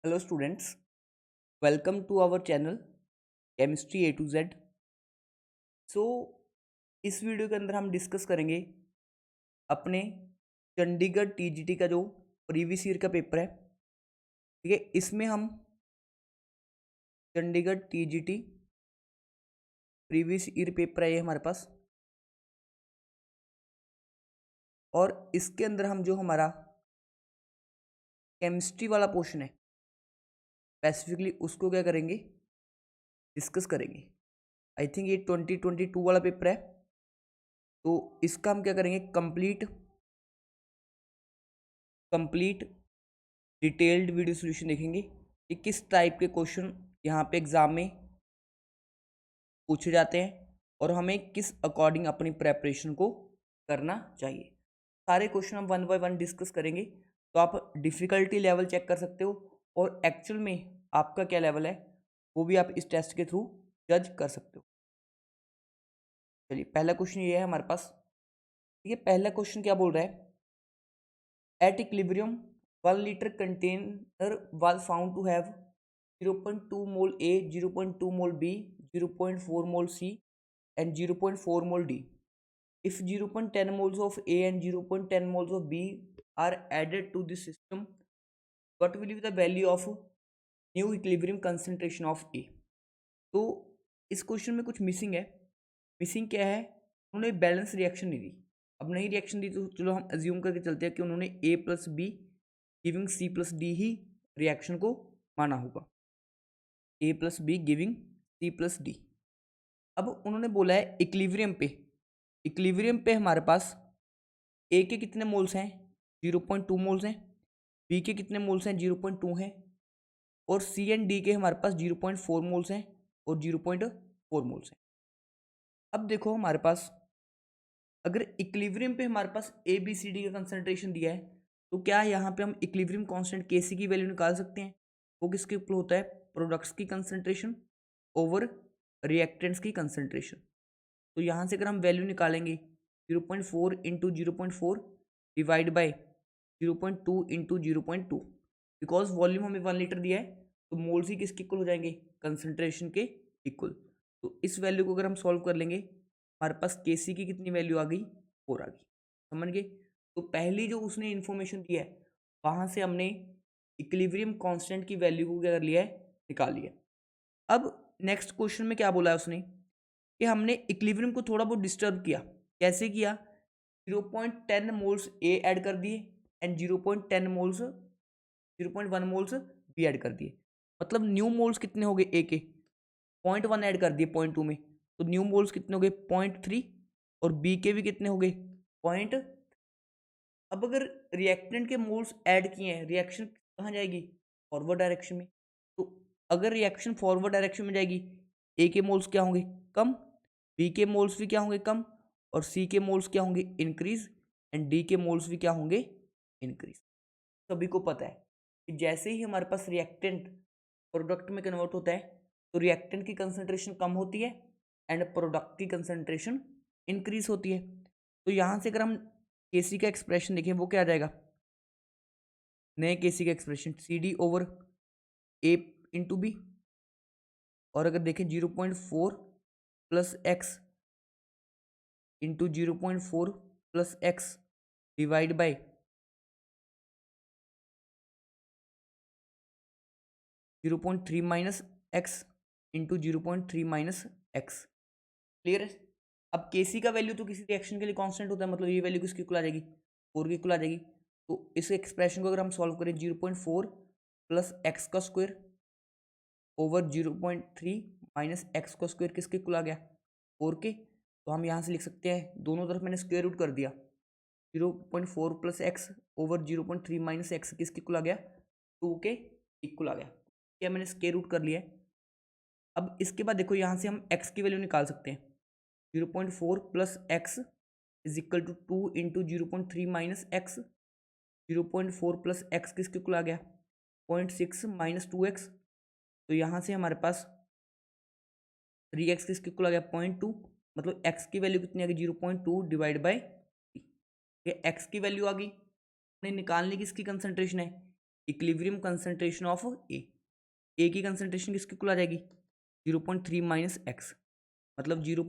Hello students, welcome to our channel chemistry A to Z. So इस video के अंदर हम डिस्कस करेंगे अपने चंडीगढ़ टीजीटी का जो प्रीवियस ईयर का पेपर है। ठीक है, इसमें हम Chandigarh TGT previous year paper है ये हमारे पास, और इसके अंदर हम जो हमारा केमिस्ट्री वाला पोर्शन है स्पेसिफिकली उसको क्या करेंगे, डिस्कस करेंगे। आई थिंक ये 2022 वाला पेपर है, तो इसका हम क्या करेंगे, कंप्लीट डिटेल्ड वीडियो सोल्यूशन देखेंगे कि किस टाइप के क्वेश्चन यहाँ पे एग्जाम में पूछे जाते हैं और हमें किस अकॉर्डिंग अपनी प्रेपरेशन को करना चाहिए। सारे क्वेश्चन हम वन बाय वन डिस्कस करेंगे, तो आप डिफ़िकल्टी लेवल चेक कर सकते हो और एक्चुअल में आपका क्या लेवल है वो भी आप इस टेस्ट के थ्रू जज कर सकते हो। चलिए, पहला क्वेश्चन ये है हमारे पास। ठीक है, पहला क्वेश्चन क्या बोल रहा है, at equilibrium 1 litre container was found to have 0.2 mole A, 0.2 mole B, 0.4 mole C and 0.4 mole D. If 0.10 moles of A and 0.10 moles of B are added to this system, what will be the value of new equilibrium concentration of A? तो इस question में कुछ missing है। Missing क्या है, उन्होंने balance reaction नहीं दी। अब नहीं रिएक्शन दी तो चलो हम अज्यूम करके चलते हैं कि उन्होंने A plus b giving c plus d ही रिएक्शन को माना होगा। A plus b giving c plus d. अब उन्होंने बोला है इक्विलिब्रियम पे हमारे पास ए के कितने मोल्स हैं, 0.2 मोल्स हैं, बी के कितने मोल्स हैं, 0.2 हैं, और सी एंड डी के हमारे पास 0.4 मोल्स हैं और 0.4 मोल्स हैं। अब देखो हमारे पास अगर इक्विलिब्रियम पे हमारे पास ए बी सी डी का कंसंट्रेशन दिया है, तो क्या यहाँ पे हम इक्विलिब्रियम कांस्टेंट के सी की वैल्यू निकाल सकते हैं। वो किसके इक्वल होता है, प्रोडक्ट्स की कंसंट्रेशन ओवर रिएक्टेंट्स की कंसंट्रेशन। तो यहाँ से अगर हम वैल्यू निकालेंगे 0.4 into 0.4 divide by 0.2 into 0.2, because volume हमें 1 लीटर दिया है तो मोल्स ही किसके इक्वल हो जाएंगे, कंसंट्रेशन के इक्वल। तो इस वैल्यू को अगर हम सॉल्व कर लेंगे, हमारे पास के सी की कितनी वैल्यू आ गई, 4 आ गई। समझ गए। तो पहली जो उसने इन्फॉर्मेशन दिया है वहाँ से हमने इक्विलिब्रियम कांस्टेंट की वैल्यू को क्या कर लिया है, निकाल लिया। अब नेक्स्ट क्वेश्चन में क्या बोला है उसने कि हमने इक्विलिब्रियम को थोड़ा बहुत डिस्टर्ब किया। कैसे किया, 0.10 मोल्स ए ऐड कर दिए and 0.10 moles 0.1 moles b add कर दिए। मतलब न्यू मोल्स कितने हो गए ए के, 0.1 ऐड कर दिए 0.2 में, तो न्यू मोल्स कितने हो गए 0.3, और बी के भी कितने हो गए पॉइंट। अब अगर रिएक्टेंट के मोल्स ऐड किए हैं, रिएक्शन कहाँ जाएगी, फॉरवर्ड डायरेक्शन में। तो अगर रिएक्शन फॉरवर्ड डायरेक्शन में जाएगी, ए के मोल्स क्या होंगे, कम, बी के मोल्स भी क्या होंगे, कम, और सी के मोल्स क्या होंगे, इंक्रीज, एंड डी के मोल्स भी क्या होंगे, इंक्रीज। सभी को पता है कि जैसे ही हमारे पास रिएक्टेंट प्रोडक्ट में कन्वर्ट होता है तो रिएक्टेंट की कंसंट्रेशन कम होती है एंड प्रोडक्ट की कंसंट्रेशन इंक्रीज होती है। तो यहाँ से अगर हम केसी का एक्सप्रेशन देखें, वो क्या आ जाएगा, नए केसी का एक्सप्रेशन सी डी ओवर ए इंटू बी, और अगर देखें 0.4 plus x into 0.4 plus x divide by 0.3 minus x into 0.3 minus x. Clear है। अब केसी का वैल्यू तो किसी रिएक्शन के लिए कांस्टेंट होता है, मतलब ये वैल्यू किसकी इक्वल आ जाएगी, 4 की इक्वल आ जाएगी। तो इस एक्सप्रेशन को अगर हम सॉल्व करें, 0.4 प्लस एक्स का स्क्वायर ओवर 0.3 माइनस एक्स का स्क्वायर किसके इक्वल आ गया, 4 के। तो हम यहाँ से लिख सकते हैं, दोनों तरफ मैंने स्क्वायर रूट कर दिया, 0.4 plus x over 0.3 minus x किसके इक्वल आ गया, 2 के इक्वल आ गया। क्या मैंने स्क्वायर रूट कर लिया है। अब इसके बाद देखो यहाँ से हम एक्स की वैल्यू निकाल सकते हैं, 0.4 plus x is equal to 2 into 0.3 minus x, 0.4 plus x किसके इक्वल आ गया, 0.6 माइनस 2x। तो यहाँ से हमारे पास 3x किसके इक्वल आ गया, 0.2, मतलब x की वैल्यू कितनी आ गई, 0.2 डिवाइड बाई, ये x की वैल्यू आ गई। हमने निकालने की इसकी कंसंट्रेशन है, इक्विलिब्रियम कंसंट्रेशन ऑफ ए की कंसंट्रेशन किसके इक्वल आ जाएगी 0.3 माइनस एक्स, मतलब 0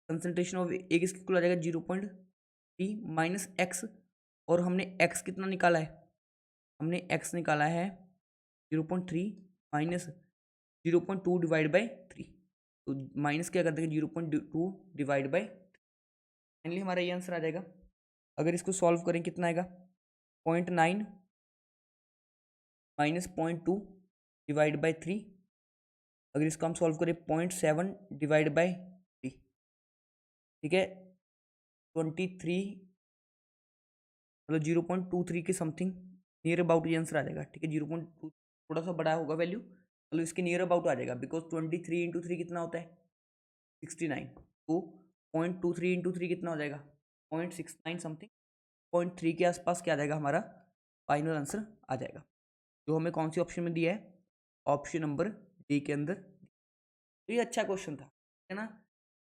कंसंट्रेशन ऑफ ए किसके इक्वल आ जाएगा 0.3 माइनस एक्स। और हमने एक्स कितना निकाला है, हमने एक्स निकाला है 0.3 माइनस 0.2 डिवाइड बाई 3, तो माइनस क्या कर देंगे 0.2 डिवाइड बाई, फाइनली हमारा ये आंसर आ जाएगा। अगर इसको सॉल्व करें कितना आएगा 0.9 माइनस 0.2 डिवाइड बाई 3, अगर इसको हम सॉल्व करें 0.7 डिवाइड बाई 3, ठीक है 23 मतलब 0.23 के समथिंग नियर अबाउट ये आंसर आ जाएगा, ठीक है 0.2 थोड़ा सा बड़ा होगा वैल्यू, मतलब इसके नियर अबाउट आ जाएगा, बिकॉज 23 इंटू 3 कितना होता है 69, तो 0.23 इंटू 3 कितना हो जाएगा 0.69 समथिंग, 0.3 के आसपास क्या आ जाएगा हमारा फाइनल आंसर आ जाएगा, जो हमें कौन सी ऑप्शन में दिया है ऑप्शन नंबर डी के अंदर। तो ये अच्छा क्वेश्चन था, है ना,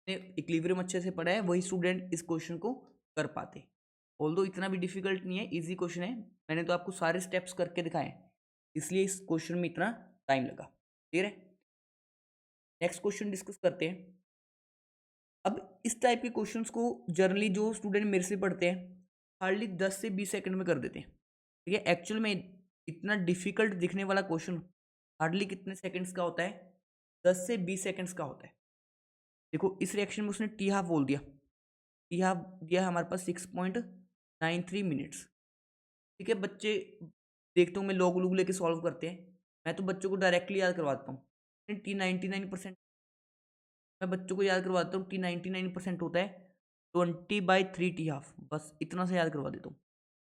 इक्विलिब्रियम अच्छे से पढ़ा है वही स्टूडेंट इस क्वेश्चन को कर पाते, ऑल्दो इतना भी डिफिकल्ट नहीं है, इजी क्वेश्चन है, मैंने तो आपको सारे स्टेप्स करके दिखाए इसलिए इस क्वेश्चन में इतना टाइम लगा। क्लियर है, नेक्स्ट क्वेश्चन डिस्कस करते हैं। अब इस टाइप के क्वेश्चंस को जनरली जो स्टूडेंट मेरे से पढ़ते हैं हार्डली 10 से 20 सेकंड में कर देते हैं, ठीक है, एक्चुअल में इतना डिफिकल्ट दिखने वाला क्वेश्चन हार्डली कितने सेकंड्स का होता है 10 से 20 सेकंड्स का होता है। देखो इस रिएक्शन में उसने टी हाफ बोल दिया, टी हाफ दिया है हमारे पास 6.93 मिनट्स, ठीक है, बच्चे देखते हूँ मैं लोग लोग लेके सॉल्व करते हैं, मैं तो बच्चों को डायरेक्टली याद करवाता हूँ T99%, मैं बच्चों को याद करवाता हूँ T99% होता है 20/3 टी हाफ, बस इतना सा याद करवा देता हूँ,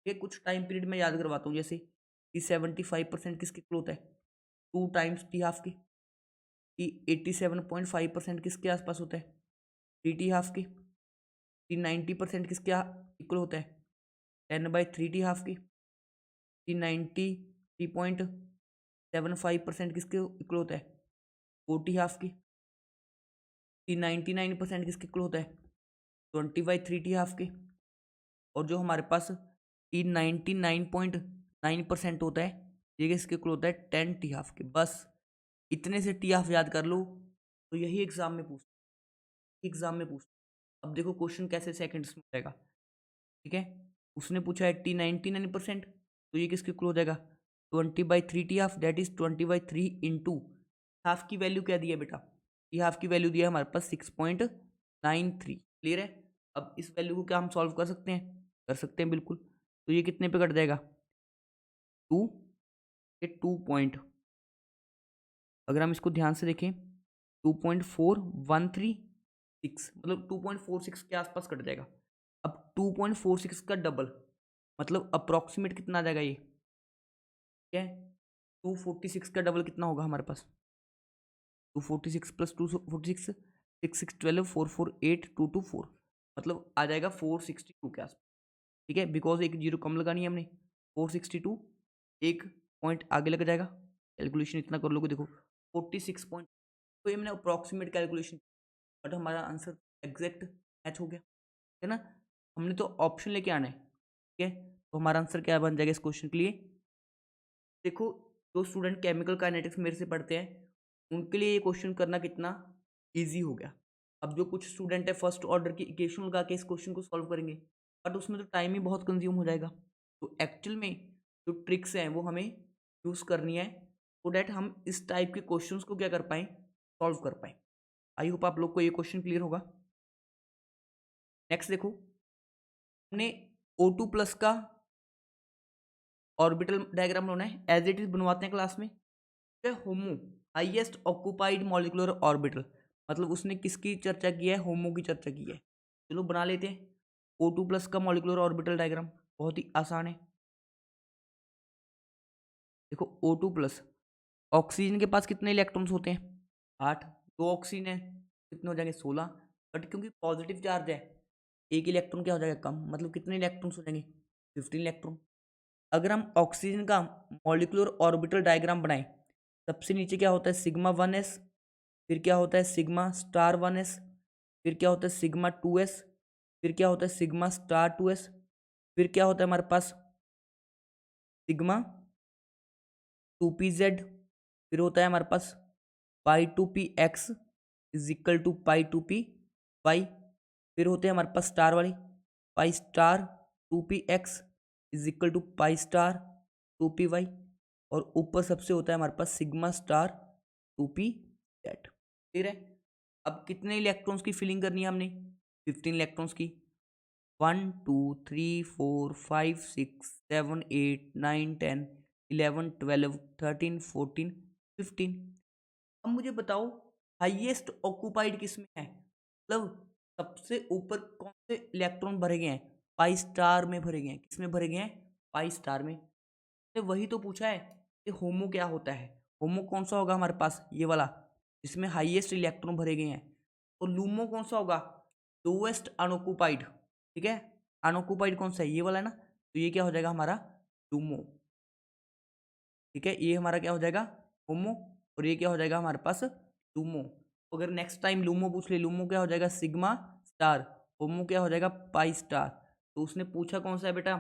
ये कुछ टाइम पीरियड में याद करवाता हूँ, जैसे T75% किसके इक्वल होता है 2 टाइम्स टी हाफ की, T87.5% किसके आसपास होता है 3 टी हाफ की, T90% किसके इक्वल होता है 10/3 टी हाफ की, T93.75% किसके इक्वल होता है 4 टी हाफ की, T99% किसके इक्वल होता है 20/3 टी हाफ की, और जो हमारे पास T99.9% होता है ये किसके इक्वल होता है 10 टी हाफ के। बस इतने से टी हाफ याद कर लो तो यही एग्जाम में पूछ, अब देखो क्वेश्चन कैसे सेकंड्स में हो जाएगा, ठीक है, उसने पूछा है T99%, तो ये किसके इक्वल हो जाएगा 20/3 T half, that is 20/3 into half की वैल्यू क्या दी है बेटा, टी हाफ की वैल्यू दिया है हमारे पास 6.93। क्लियर है, अब इस वैल्यू को क्या हम सॉल्व कर सकते हैं बिल्कुल, तो ये कितने पे कट जाएगा 2, ये 2 पॉइंट, अगर हम इसको ध्यान से देखें 2.4136 मतलब 2.46 के आसपास कट जाएगा। अब 2.46 का डबल मतलब अप्रोक्सीमेट कितना आ जाएगा ये, क्या है 246 का डबल कितना होगा हमारे पास 246 प्लस 246 6 6 12 4 4 8 2 2 4 मतलब आ जाएगा 462 के आसपास, ठीक है, बिकॉज एक जीरो कम लगानी है हमने 462 एक पॉइंट आगे लग जाएगा, कैलकुलेशन इतना कर लोगे देखो 46 पॉइंट, तो ये मैंने अप्रॉक्सीमेट कैलकुलेशन, बट हमारा आंसर एग्जैक्ट मैच हो गया, है ना, हमने तो ऑप्शन लेके आना है, ठीक है, तो हमारा आंसर क्या बन जाएगा इस क्वेश्चन के लिए। देखो जो स्टूडेंट केमिकल काइनेटिक्स मेरे से पढ़ते हैं उनके लिए ये क्वेश्चन करना कितना ईजी हो गया। अब जो कुछ स्टूडेंट है फर्स्ट ऑर्डर की इक्वेशन लगा के इस क्वेश्चन को सॉल्व करेंगे, बट उसमें तो टाइम ही बहुत कंज्यूम हो जाएगा, तो एक्चुअल में जो ट्रिक्स हैं वो हमें यूज़ करनी है सो डैट हम इस टाइप के क्वेश्चन को क्या कर पाएँ सॉल्व कर पाएँ। आई होप आप लोग को ये क्वेश्चन क्लियर होगा। नेक्स्ट देखो हमने O2+ का ऑर्बिटल डायग्राम बनाना है, एज इट इज बनवाते हैं क्लास में, होमो हाईएस्ट ऑक्यूपाइड मॉलिक्यूलर ऑर्बिटल, मतलब उसने किसकी चर्चा की है होमो की चर्चा की है, चलो बना लेते हैं O2+ का मॉलिक्यूलर ऑर्बिटल डायग्राम, बहुत ही आसान है। देखो O2+ ऑक्सीजन के पास कितने इलेक्ट्रॉन्स होते हैं 8, दो ऑक्सीजन है कितने हो जाएंगे 16, बट क्योंकि पॉजिटिव चार्ज है एक इलेक्ट्रॉन क्या हो जाएगा कम, मतलब कितने इलेक्ट्रॉन्स हो जाएंगे 15 इलेक्ट्रॉन। अगर हम ऑक्सीजन का मॉलिक्यूलर ऑर्बिटल डायग्राम बनाएं, सबसे नीचे क्या होता है σ1s, फिर क्या होता है σ*1s, फिर क्या होता है σ2s, फिर क्या होता है σ*2s, फिर क्या होता है हमारे पास 2pz, फिर होता है हमारे पास π2px is equal to π2py, फिर होते हैं हमारे पास स्टार वाली pi star 2px is equal to pi star 2py, और ऊपर सबसे होता है हमारे पास सिग्मा स्टार 2pz। ठीक है, अब कितने इलेक्ट्रॉन्स की फिलिंग करनी है हमने? 15 इलेक्ट्रॉन्स की। 1 2 3 4 5 6 7 8 9 10 11 12 13 14 15। अब मुझे बताओ हाईएस्ट ऑक्यूपाइड किस में है, मतलब सबसे ऊपर कौन से इलेक्ट्रॉन भरे गए हैं? पाई स्टार में भरे गए हैं। किस में भरे गए हैं? पाई स्टार में। तो वही तो पूछा है कि होमो क्या होता है। होमो कौन सा होगा हमारे पास? ये वाला जिसमें हाईएस्ट इलेक्ट्रॉन भरे गए हैं। और लूमो कौन सा होगा? Lowest unoccupied. ठीक है, अनऑक्यूपाइड कौन सा है? ये वाला है ना, तो ये क्या हो जाएगा हमारा? लूमो। ठीक है, ये हमारा क्या हो जाएगा? होमो, और ये क्या हो जाएगा हमारे पास? लूमो। अगर नेक्स्ट टाइम लूमो पूछ ले, लूमो क्या हो जाएगा? Sigma star. होमो क्या हो जाएगा? Pi star. तो उसने पूछा कौन सा है बेटा?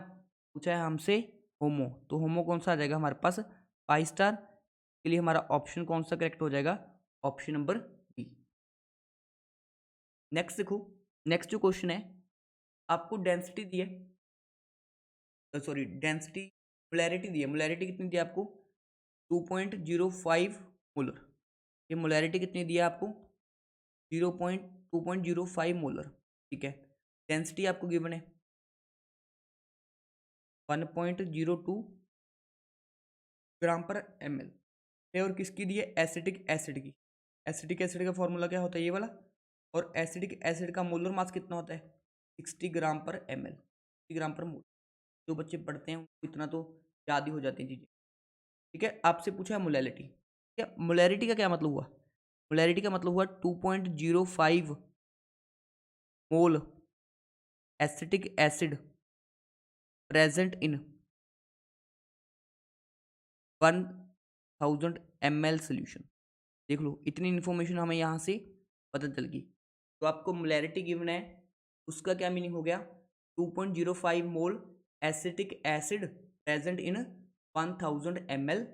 पूछा है हमसे होमो, तो होमो कौन सा आ जाएगा हमारे पास? Pi star. के लिए हमारा ऑप्शन कौन सा करेक्ट हो जाएगा? Option number b. नेक्स्ट देखो, नेक्स्ट जो क्वेश्चन है, आपको डेंसिटी दी है, सॉरी डेंसिटी, मोलैरिटी दी है। मोलैरिटी कितनी दी है आपको? 2.05 मोलर। ये मोलैरिटी कितनी दी है आपको? 2.05 मोलर। ठीक है, डेंसिटी आपको गिवन है 1.02 ग्राम पर ml है। और किसकी दी है? एसिटिक एसिड की। एसिटिक एसिड का फॉर्मूला क्या होता है? ये वाला। और एसिटिक एसिड का मोलर मास कितना होता है? 60 ग्राम पर ml, 60 ग्राम पर मोल। जो बच्चे पढ़ते हैं उनको इतना तो याद ही हो जाती हैं चीज़ें। ठीक है, आपसे पूछा है मोलैरिटी। ठीक है, मोलैरिटी का क्या मतलब हुआ? मोलैरिटी का मतलब हुआ 2.05 mole acetic acid present in 1000 ml solution. देख लो, इतनी इन्फॉर्मेशन हमें यहाँ से पता चल गई। तो आपको मोलैरिटी गिवन है, उसका क्या मीनिंग हो गया? 2.05 mole acetic acid present in 1000 ml।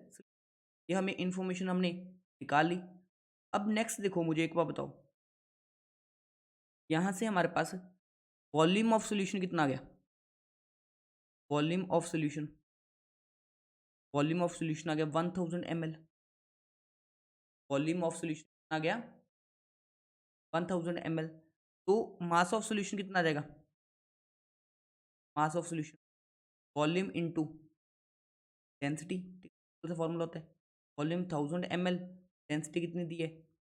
ये हमें इन्फॉर्मेशन हमने निकाल ली। अब नेक्स्ट देखो, मुझे एक बात बताओ, यहाँ से हमारे पास वॉल्यूम ऑफ सोल्यूशन कितना आ गया? Volume of solution, volume of solution आ गया 1000 ml। वॉल्यूम ऑफ सोल्यूशन आ गया 1000 ml। तो मास ऑफ सोल्यूशन कितना आ जाएगा? Mass of solution volume into density. तो फॉर्मूला होता है वॉल्यूम 1000 ml, डेंसिटी कितनी दी है?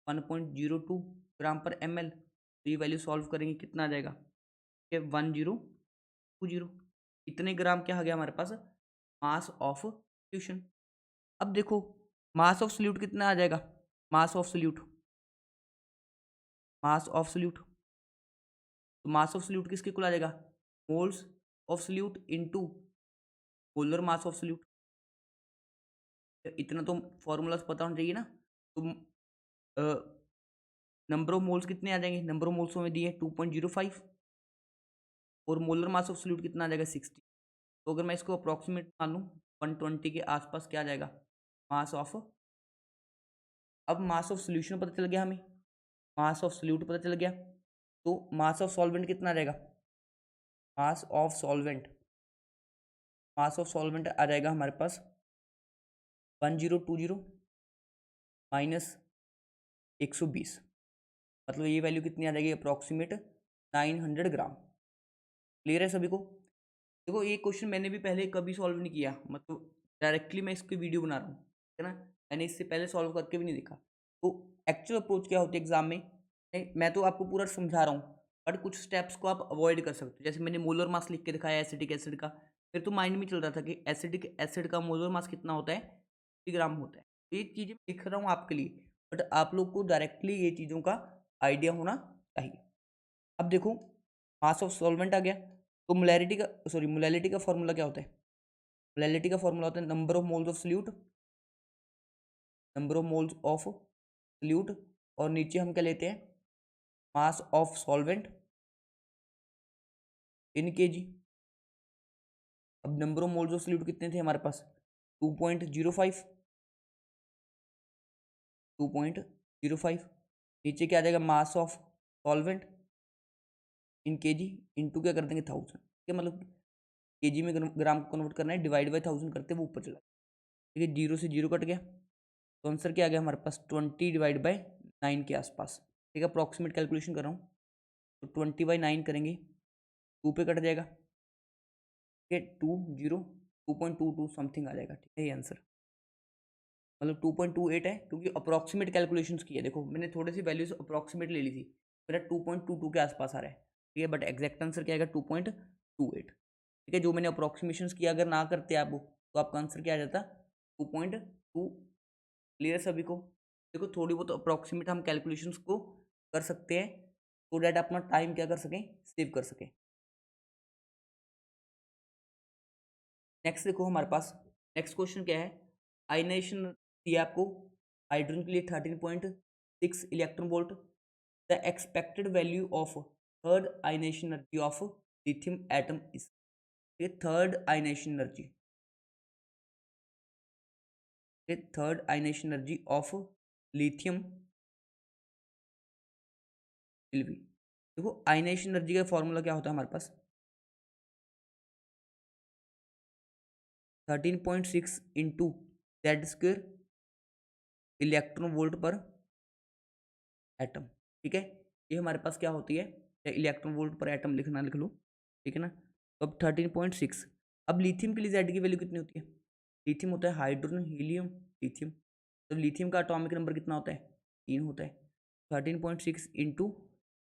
1.02 ग्राम पर ml। तो ये वैल्यू सॉल्व करेंगे, कितना आ जाएगा? 1020। इतने ग्राम क्या आ गया हमारे पास? Mass of solution. अब देखो, मास ऑफ सोल्यूट कितना आ जाएगा? Mass of solute, mass of solute, तो मास ऑफ सोल्यूट किसके इक्वल आ जाएगा? Moles of solute into molar mass of solute. इतना तो फॉर्मूला पता होना चाहिए ना। तो नंबर ऑफ मोल्स कितने आ जाएंगे? नंबर ऑफ मोल्स में दिए 2.05, और मोलर मास ऑफ सोल्यूट कितना आ जाएगा? 60। तो अगर मैं इसको अप्रॉक्सीमेट मान लूँ 120 के आसपास क्या आ जाएगा? Mass of. अब मास ऑफ सोल्यूशन पता चल गया हमें, मास ऑफ सोल्यूट पता चल गया, तो मास ऑफ सॉल्वेंट कितना आ जाएगा? Mass of solvent, mass of solvent आ जाएगा हमारे पास 1020 माइनस 120। मतलब ये वैल्यू कितनी आ जाएगी? अप्रॉक्सीमेट 900 ग्राम। क्लियर है सभी को? देखो, ये क्वेश्चन मैंने भी पहले कभी सॉल्व नहीं किया, मतलब डायरेक्टली मैं इसकी वीडियो बना रहा हूँ, है ना। मैंने इससे पहले सॉल्व करके भी नहीं देखा। तो एक्चुअल अप्रोच क्या होती है एग्जाम में, मैं तो आपको पूरा समझा रहा हूँ, बट कुछ स्टेप्स को आप अवॉइड कर सकते हो। जैसे मैंने मोलर मास लिख के दिखाया एसिडिक एसिड का, फिर तो माइंड में चल रहा था कि एसिडिक एसिड का मोलर मास कितना होता है? 50 ग्राम होता है। तो ये चीज़ें लिख रहा हूँ आपके लिए, बट आप लोग को डायरेक्टली ये चीज़ों का आइडिया होना चाहिए। अब देखो, मास ऑफ सॉल्वेंट आ गया, तो मोलैरिटी का, सॉरी मोलैलिटी का फॉर्मूला क्या होता है? मोलैलिटी का फॉर्मूला होता है number of moles of solute, number of moles of solute, और नीचे हम क्या लेते हैं? Mass of solvent in KG. अब number of moles of solute कितने थे हमारे पास? 2.05। 2.05। नीचे क्या आ जाएगा, mass of solvent in KG into क्या कर देंगे 1000, ठीक है, मतलब केजी में ग्राम को कन्वर्ट करना है, डिवाइड बाई 1000 करते वो ऊपर चला, ठीक है, 0 से 0 कट गया, तो आंसर क्या आ गया हमारे पास 20 डिवाइड बाई 9 के आसपास, ठीक है, अप्रॉक्सीमेट कैलकुलेशन कर रहा हूँ, तो 20/9 करेंगे 2 पे कट जाएगा, ठीक है, 2.22 समथिंग आ जाएगा, ठीक है, ये आंसर मतलब 2.28 है, क्योंकि अप्रॉक्सीमेट कैलकुलेशंस की है, देखो मैंने थोड़ी सी वैल्यूज अप्रॉक्सीमेट ले ली थी, मेरा 2.22 के आसपास आ रहा है, ठीक है, बट एग्जैक्ट आंसर क्या आएगा 2.28, ठीक है, जो मैंने अप्रॉक्सीमेशन किया अगर ना करते आप वो, तो आपका आंसर क्या आ जाता 2.2। क्लियर सभी को? देखो थोड़ी बहुत अप्रॉक्सीमेट हम कैलकुलेशंस को कर सकते हैं, सो डैट अपना टाइम क्या कर सकें, सेव कर सकें। नेक्स्ट देखो हमारे पास नेक्स्ट क्वेश्चन क्या है, आयनाइजेशन दिया आपको, हाइड्रोजन के लिए 13.6 electron volt, the expected value of third ionisation energy of lithium atom is, ये थर्ड आयनाइजेशन एनर्जी, ये third ionisation energy of lithium will be, देखो आयनाइजेशन एनर्जी का फॉर्मूला क्या होता है हमारे पास 13.6 into z square electron volt per atom, ठीक है, ये हमारे पास क्या होती है, इलेक्ट्रॉन वोल्ट पर एटम लिखना लिख लो, ठीक है ना, तो अब 13.6, अब लिथियम के लिए जेड की वैल्यू कितनी होती है, लिथियम होता है हाइड्रोजन हीलियम लिथियम, तो लिथियम का एटॉमिक नंबर कितना होता है 3 होता है, 13.6 इंटू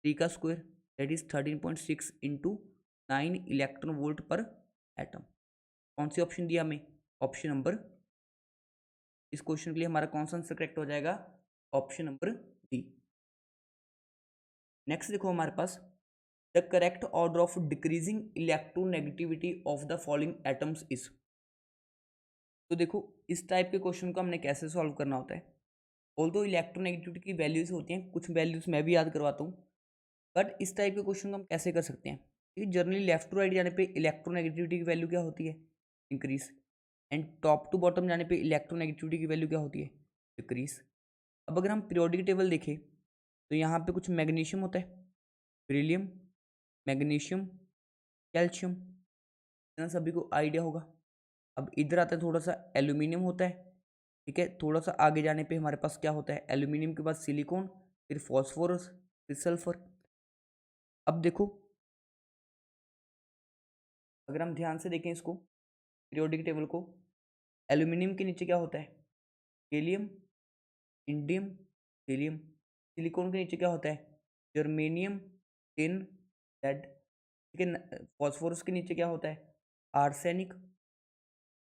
3 का square that is 13.6 into 9 electron volt per atom, कौन सी ऑप्शन दिया हमें, ऑप्शन नंबर, इस क्वेश्चन के लिए हमारा कौन सा आंसर करेक्ट हो जाएगा, ऑप्शन नंबर डी। नेक्स्ट देखो हमारे पास the correct order of decreasing electronegativity of the following atoms is, तो देखो इस टाइप के क्वेश्चन को हमने कैसे सॉल्व करना होता है, ऑल्दो इलेक्ट्रोनेगेटिविटी की वैल्यूज होती हैं, कुछ वैल्यूज मैं भी याद करवाता हूँ, बट इस टाइप के क्वेश्चन को हम कैसे कर सकते हैं, क्योंकि जनरली लेफ्ट टू राइट जाने पे इलेक्ट्रोनेगेटिविटी की वैल्यू क्या होती है, increase, and top to bottom जाने पे इलेक्ट्रोनेगेटिविटी की वैल्यू क्या होती है, डिक्रीज। अब अगर हम पीरियोडिक टेबल देखें तो यहाँ पे कुछ मैग्नीशियम होता है, बेरिलियम, मैग्नीशियम, कैल्शियम, ना सभी को आइडिया होगा। अब इधर आता है थोड़ा सा एल्यूमिनियम होता है, ठीक है, थोड़ा सा आगे जाने पे हमारे पास क्या होता है, एल्यूमिनियम के बाद सिलिकॉन, फिर फॉस्फोरस, फिर सल्फर। अब देखो अगर हम ध्यान से देखें इसको पीरियोडिक टेबल को, एल्यूमिनियम के नीचे क्या होता है, गैलियम, इंडियम, हीलियम, सिलिकॉन के नीचे क्या होता है, जर्मेनियम, टिन, लेड, ठीक है, फॉस्फोरस के नीचे क्या होता है, आर्सेनिक,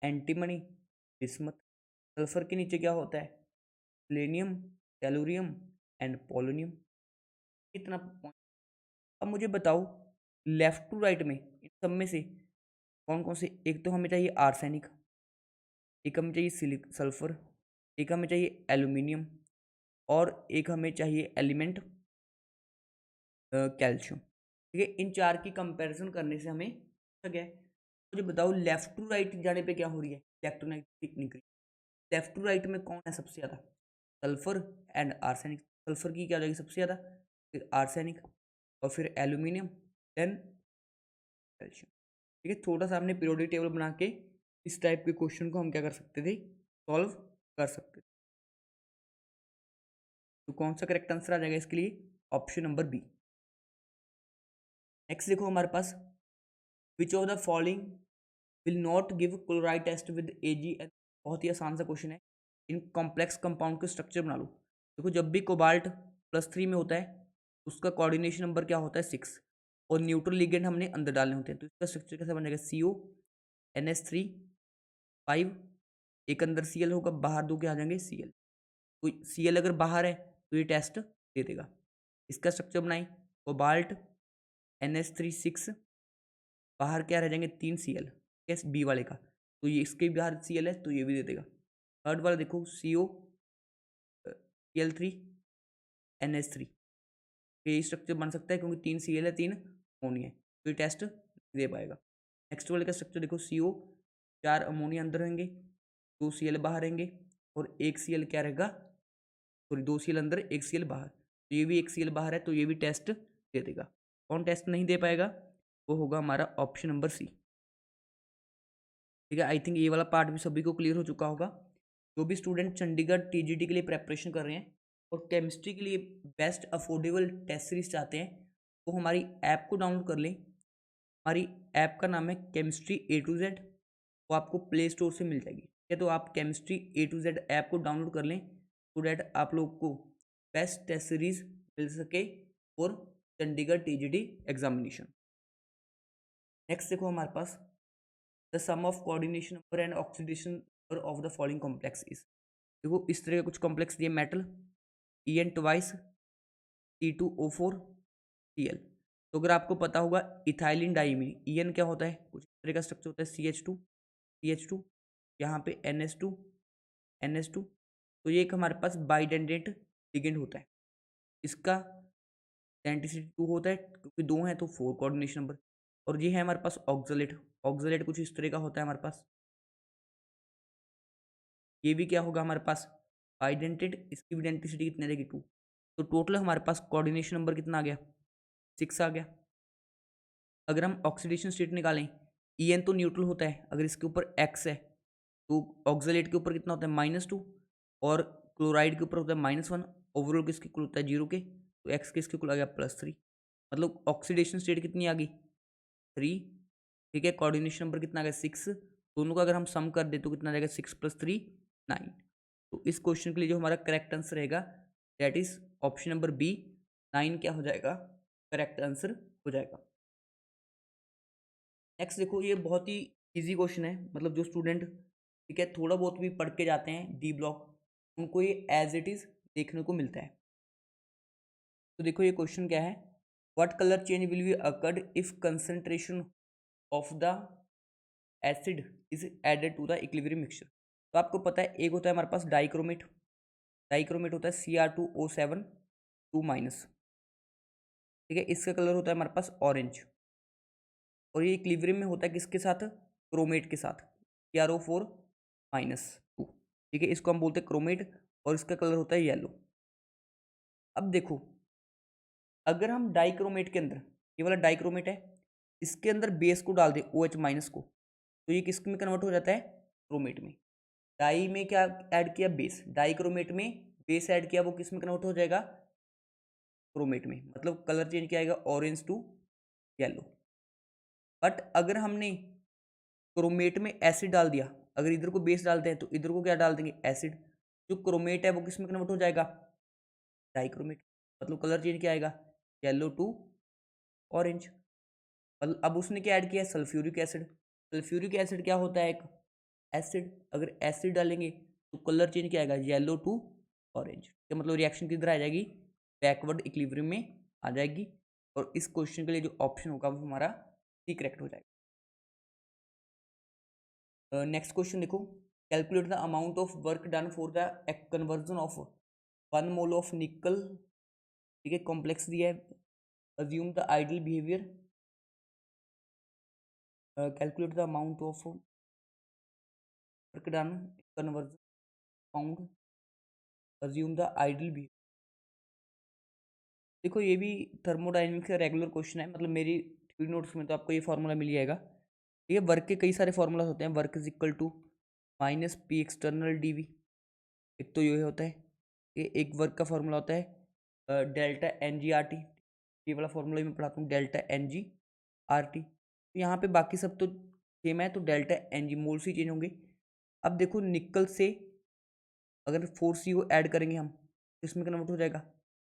एंटीमनी, बिस्मथ, सल्फर के नीचे क्या होता है, सेलेनियम, टेलुरियम एंड पोलोनियम। इतना पॉइंट, अब मुझे बताओ लेफ्ट टू राइट में इन सब में से कौन कौन से, एक तो हमें चाहिए आर्सेनिक, एक हमें चाहिए सल्फर, एक हमें चाहिए एल्यूमिनियम, और एक हमें चाहिए एलिमेंट कैल्शियम, ठीक है, इन चार की कंपैरिजन करने से हमें क्या गया है, मुझे बताओ लेफ्ट टू राइट जाने पे क्या हो रही है, electronegativity increase, left to right में कौन है सबसे ज़्यादा, सल्फर एंड आर्सेनिक, सल्फर की क्या हो जाएगी सबसे ज़्यादा, फिर आर्सेनिक, और फिर एल्यूमिनियम, देन कैल्शियम, ठीक है, थोड़ा सा हमने पीरियोडिक टेबल बना के इस टाइप के क्वेश्चन को हम क्या कर सकते थे, सॉल्व कर सकते थे। तो कौन सा करेक्ट आंसर आ जाएगा इसके लिए, ऑप्शन नंबर बी। नेक्स्ट देखो हमारे पास which of the following will not give chloride test with AgN, बहुत ही आसान सा क्वेश्चन है, इन कॉम्प्लेक्स कंपाउंड के स्ट्रक्चर बना लो। देखो जब भी कोबाल्ट +3 में होता है उसका कोऑर्डिनेशन नंबर क्या होता है 6, और न्यूट्रल लिगेंड हमने अंदर डालने होते हैं, तो इसका स्ट्रक्चर कैसे बन जाएगा, CO NH3 5, एक अंदर Cl होगा, बाहर दो क्या आ जाएंगे Cl, तो Cl अगर बाहर है तो ये टेस्ट दे देगा। इसका स्ट्रक्चर बनाए, कोबाल्ट NH3 6, बाहर क्या रह जाएंगे 3 Cl, कैस बी वाले का, तो ये इसके बाहर Cl है तो ये भी दे देगा। थर्ड वाला देखो CO Cl3 NH3, ये स्ट्रक्चर बन सकता है क्योंकि 3 Cl है 3 अमोनिया है, तो ये टेस्ट दे पाएगा। नेक्स्ट वाले का स्ट्रक्चर देखो CO 4 अमोनिया अंदर रहेंगे, 2 Cl बाहर रहेंगे, और एक Cl क्या रहेगा सॉरी 2 Cl अंदर 1 Cl बाहर, तो ये भी 1 Cl बाहर है, तो ये भी टेस्ट दे देगा। कौन टेस्ट नहीं दे पाएगा? वो होगा हमारा ऑप्शन नंबर सी। ठीक है, आई थिंक ये वाला पार्ट भी सभी को क्लियर हो चुका होगा। जो भी स्टूडेंट चंडीगढ़ टीजीटी के लिए प्रेपरेशन कर रहे हैं और केमिस्ट्री के लिए बेस्ट अफोर्डेबल टेस्ट सीरीज चाहते हैं, वो हमारी ऐप को डाउनलोड कर लें। हमारी ऐप का नाम है केमिस्ट्री A to Z, वो आपको प्ले स्टोर से मिल जाएगी। ठीक है, तो आप chemistry A to Z app को डाउनलोड कर लें, सो डैट आप लोग को बेस्ट टेस्ट सीरीज मिल सके और चंडीगढ़ टीजीटी एग्जामिनेशन। नेक्स्ट देखो हमारे पास the sum of coordination number and oxidation number of the following complex is. देखो इस तरह के कुछ कॉम्प्लेक्स दिए, metal En twice C2O4 Cl। तो अगर आपको पता होगा इथाइलिन डाइमीन, En क्या होता है, कुछ इस तरह का स्ट्रक्चर होता है CH2 यहाँ पे NH2। तो ये एक हमारे पास बाइडेंडेंट लिगेंड होता है, इसका आइडेंटिसिटी 2 होता है, क्योंकि 2 हैं तो 4 कोऑर्डिनेशन नंबर। और ये है हमारे पास ऑक्सलेट कुछ इस तरह का होता है हमारे पास, ये भी क्या होगा हमारे पास आइडेंटेड, इसकी आइडेंटिसिटी कितनी रहेगी 2। तो टोटल हमारे पास कोऑर्डिनेशन नंबर कितना आ गया, 6 आ गया। अगर हम ऑक्सीडेशन स्टेट निकालें, En तो न्यूट्रल होता है, अगर इसके ऊपर X है तो ऑक्सलेट के ऊपर कितना होता है -2, और क्लोराइड के ऊपर होता है -1, ओवरऑल किसके इक्वल होता है 0 के, तो X किसके इक्वल आ गया +3। मतलब ऑक्सीडेशन स्टेट कितनी आ गई 3। ठीक है, कोऑर्डिनेशन नंबर कितना आ गया 6। दोनों का अगर हम सम कर दे तो कितना आ जाएगा 6 + 3 9। तो इस क्वेश्चन के लिए जो हमारा करेक्ट आंसर रहेगा that is option number b, 9 क्या हो जाएगा, करेक्ट आंसर हो जाएगा। नेक्स्ट देखो, ये बहुत ही इजी क्वेश्चन है, मतलब जो स्टूडेंट ठीक है थोड़ा बहुत भी पढ़ के जाते हैं डी ब्लॉक, उनको ये एज इट इज देखने को मिलता है। तो देखो ये क्वेश्चन क्या है, what colour change will be occurred if concentration of the acid is added to the equilibrium mixture. तो आपको पता है एक होता है हमारे पास डाइक्रोमेट होता है Cr2O7 2-। ठीक है, इसका कलर होता है हमारे पास ऑरेंज, और ये इक्विलिब्रियम में होता है किसके साथ, क्रोमेट के साथ Cr4-2। ठीक है, इसको हम बोलते हैं क्रोमेट, और इसका कलर होता है येलो। अब देखो अगर हम डाइक्रोमेट के अंदर, ये वाला डाइक्रोमेट है, इसके अंदर बेस को डाल दे OH- को, तो ये किस में कन्वर्ट हो जाता है, क्रोमेट में। डाई में क्या ऐड किया, बेस, डाइक्रोमेट में बेस ऐड किया, वो किस में कन्वर्ट हो जाएगा, क्रोमेट में। मतलब कलर चेंज क्या आएगा, ऑरेंज टू येलो। बट अगर हमने क्रोमेट में एसिड डाल दिया, अगर इधर को बेस डालते हैं तो इधर को क्या डाल देंगे, एसिड, जो क्रोमेट है वो किस में कन्वर्ट हो जाएगा, डाइक्रोमेट। मतलब कलर चेंज क्या आएगा, येलो टू ऑरेंज। मतलब अब उसने क्या ऐड किया है, सल्फ्यूरिक एसिड। सल्फ्यूरिक एसिड क्या होता है, एक एसिड, अगर एसिड डालेंगे तो कलर चेंज क्या आएगा, येलो टू ऑरेंज। तो मतलब रिएक्शन किधर आ जाएगी, बैकवर्ड इक्विलिब्रियम में आ जाएगी। और इस क्वेश्चन के लिए जो ऑप्शन होगा वो हमारा सी करेक्ट हो जाएगा। नेक्स्ट क्वेश्चन देखो, calculate the amount of work done for the conversion of 1 mole of निकल। ठीक है, कॉम्प्लेक्स दिया है, assume the ideal behaviour, calculate the amount of work done conversion found, assume the ideal behaviour. देखो ये भी thermodynamics का रेगुलर क्वेश्चन है, मतलब मेरी थ्योरी नोट्स में तो आपको ये फार्मूला मिल जाएगा। ये वर्क के कई सारे फार्मूला होते हैं, work is equal to -P external dV, एक तो ये होता है। ये एक वर्क का फार्मूला होता है डेल्टा NG/RT, ये वाला फार्मूला मैं पढ़ाता हूँ, डेल्टा NG/RT। तो यहाँ पे बाकी सब तो सेम है, तो डेल्टा NG मोल से चेंज होंगे। अब देखो निकल से अगर 4CO ऐड करेंगे हम तो इसमें कन्वर्ट हो जाएगा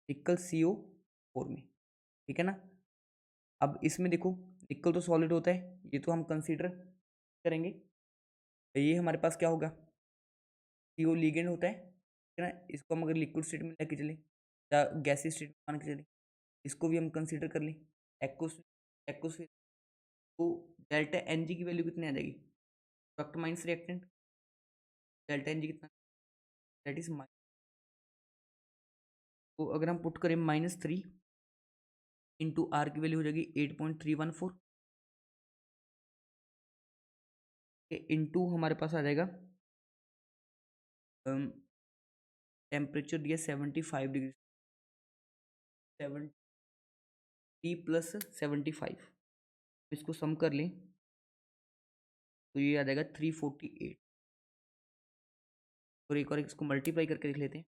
निकल CO4 में। ठीक है ना, अब इसमें देखो निकल तो सॉलिड होता है, ये तो हम कंसीडर करेंगे। तो ये हमारे पास क्या होगा, CO लिगेंड होता है, ठीक है ना। इसको हम अगर लिक्विड स्टेट में लेके चले या गैसी स्टेट में मान के चले, इसको भी हम कंसीडर कर लें एक्वोस्फीयर। तो डेल्टा NG की वैल्यू कितनी आ जाएगी, product minus reactant, delta NG कितना, दैट इज माइनस। तो अगर हम पुट करें -3 इंटू आर की वैल्यू हो जाएगी 8.314, इंटू हमारे पास आ जाएगा टेम्परेचर दिया 75 डिग्री, 70 प्लस 75, इसको सम कर लें तो ये आ जाएगा 348। और एक और इसको मल्टीप्लाई करके लिख लेते हैं,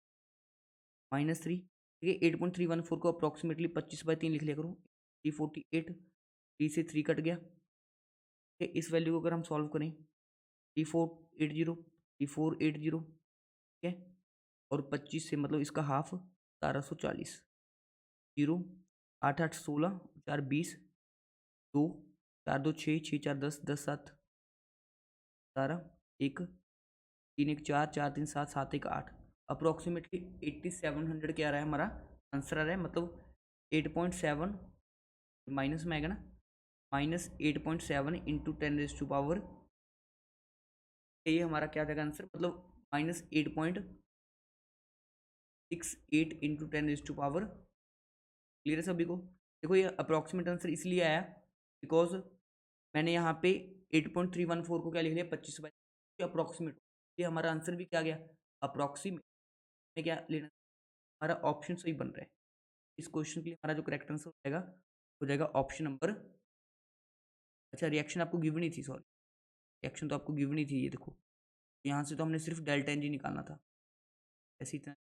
-3, ठीक है। 8.314 को अप्रॉक्सीमेटली 25/3 लिख लिया करो। 348, 3 से 3 कट गया, ठीक है। इस वैल्यू को अगर हम सॉल्व करें, 3480, 3480, ठीक है। और 25 से मतलब इसका हाफ 1740, 0, 8 8 16, 4 20, 2, 4 2 6, 6 4 10, 10 7 17, 1, 3 1 4, 4 3 7, 7 1 8, अप्रोक्सीमेटली 8700 क्या रहा है हमारा आंसर आ रहा है। मतलब 8.7 माइनस में आएगा ना, -8.7 इंटू 10⁻⁴, ये हमारा क्या जाएगा आंसर, मतलब -8.68 इंटू 10⁻⁴। क्लियर है सभी को? देखो ये अप्रॉक्सीमेट आंसर इसलिए आया बिकॉज मैंने यहाँ पे 8.314 को क्या लिख लिया, 25/, अप्रॉक्सीमेट, ये हमारा आंसर भी क्या गया अप्रॉक्सीमेट में। क्या लेना, हमारा ऑप्शन सही बन रहा है। इस क्वेश्चन के लिए हमारा जो करेक्ट आंसर हो जाएगा ऑप्शन नंबर, अच्छा रिएक्शन आपको गिव नहीं थी, सॉरी रिएक्शन तो आपको गिव नहीं थी। ये देखो यहाँ से तो हमने सिर्फ डेल्टा एन जी निकालना था, ऐसी तरह